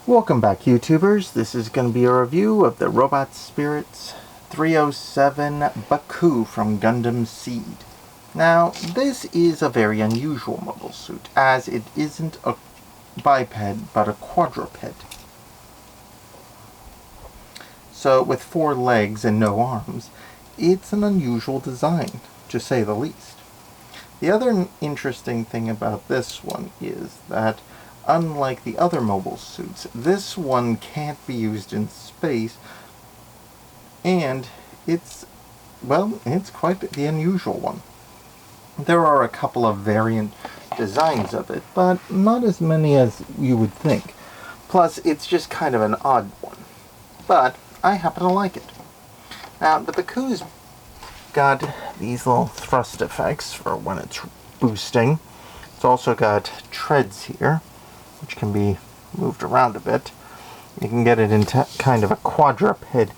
Welcome back, YouTubers. This is going to be a review of the Robot Spirits 307 BuCUE from Gundam Seed. Now, this is a very unusual mobile suit, as it isn't a biped, but a quadruped. So, with 4 legs and no arms, it's an unusual design, to say the least. The other interesting thing about this one is that unlike the other mobile suits, this one can't be used in space, and it's quite the unusual one. There are a couple of variant designs of it, but not as many as you would think. Plus, it's just kind of an odd one. But I happen to like it. Now, the BuCUE's got these little thrust effects for when it's boosting. It's also got treads here, which can be moved around a bit. You can get it into kind of a quadruped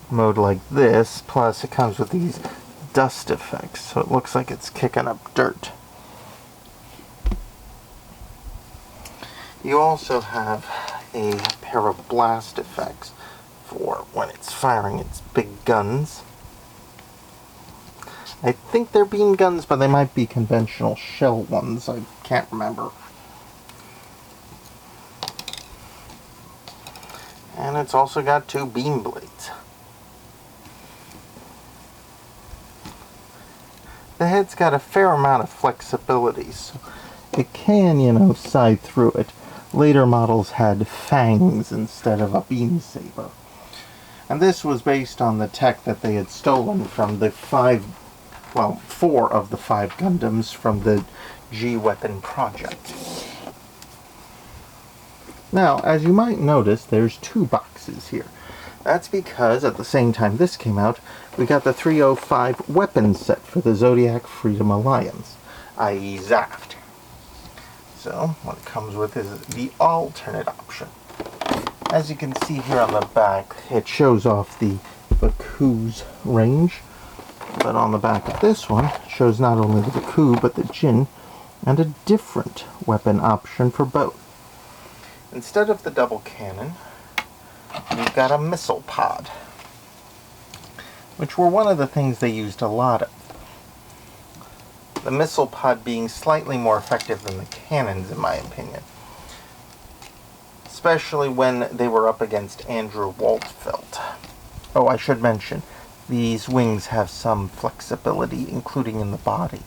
mode like this, plus it comes with these dust effects, so it looks like it's kicking up dirt. You also have a pair of blast effects for when it's firing its big guns. I think they're beam guns, but they might be conventional shell ones. I can't remember. And it's also got 2 beam blades. The head's got a fair amount of flexibility, so it can, side through it. Later models had fangs instead of a beam saber. And this was based on the tech that they had stolen from the 4 of the 5 Gundams from the G-Weapon project. Now, as you might notice, there's 2 boxes here. That's because, at the same time this came out, we got the 305 weapon set for the Zodiac Freedom Alliance, i.e. Zaft. So, what it comes with is the alternate option. As you can see here on the back, it shows off the BuCUE's range, but on the back of this one, it shows not only the BuCUE, but the Jin, and a different weapon option for both. Instead of the double cannon, we've got a missile pod, which were one of the things they used a lot of. The missile pod being slightly more effective than the cannons, in my opinion. Especially when they were up against Andrew Waldfeld. Oh, I should mention, these wings have some flexibility, including in the body.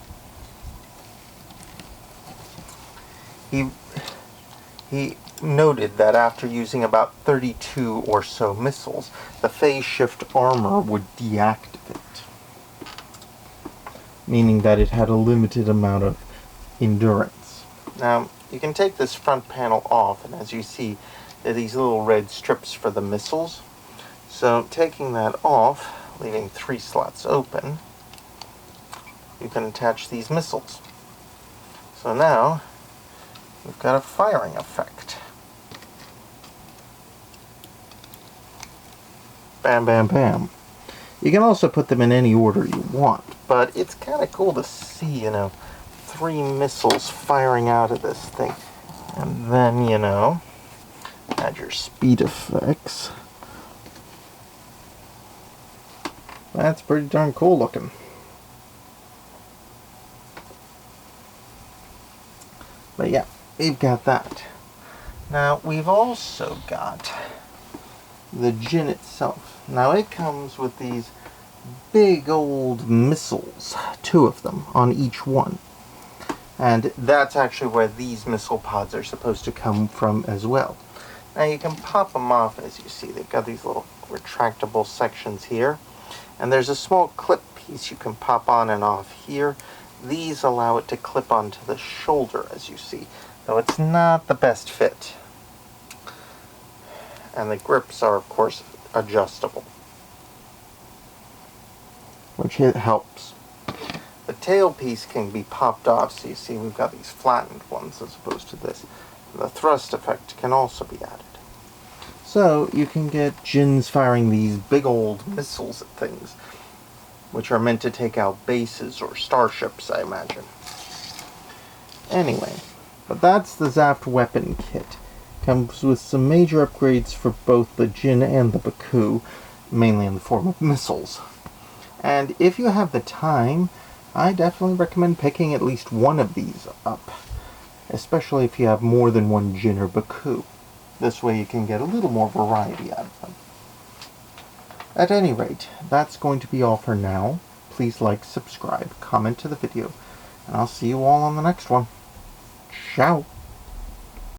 He noted that after using about 32 or so missiles, the phase shift armor would deactivate, meaning that it had a limited amount of endurance. Now, you can take this front panel off, and as you see, there are these little red strips for the missiles. So, taking that off, leaving 3 slots open, you can attach these missiles. So now, we've got a firing effect. Bam, bam, bam. You can also put them in any order you want, but it's kind of cool to see, 3 missiles firing out of this thing. And then, add your speed effects. That's pretty darn cool looking. But yeah, we've got that. Now, we've also got the Jin itself. Now, it comes with these big old missiles, 2 of them on each one. And that's actually where these missile pods are supposed to come from as well. Now, you can pop them off, as you see. They've got these little retractable sections here. And there's a small clip piece you can pop on and off here. These allow it to clip onto the shoulder, as you see, though it's not the best fit. And the grips are, of course, adjustable, which helps. The tail piece can be popped off, so you see we've got these flattened ones as opposed to this. The thrust effect can also be added. So you can get Jins firing these big old missiles at things, which are meant to take out bases or starships, I imagine. Anyway, but that's the Zaft weapon kit. Comes with some major upgrades for both the GUN and the BuCUE, mainly in the form of missiles. And if you have the time, I definitely recommend picking at least one of these up, especially if you have more than one GUN or BuCUE. This way you can get a little more variety out of them. At any rate, that's going to be all for now. Please like, subscribe, comment to the video, and I'll see you all on the next one. Ciao!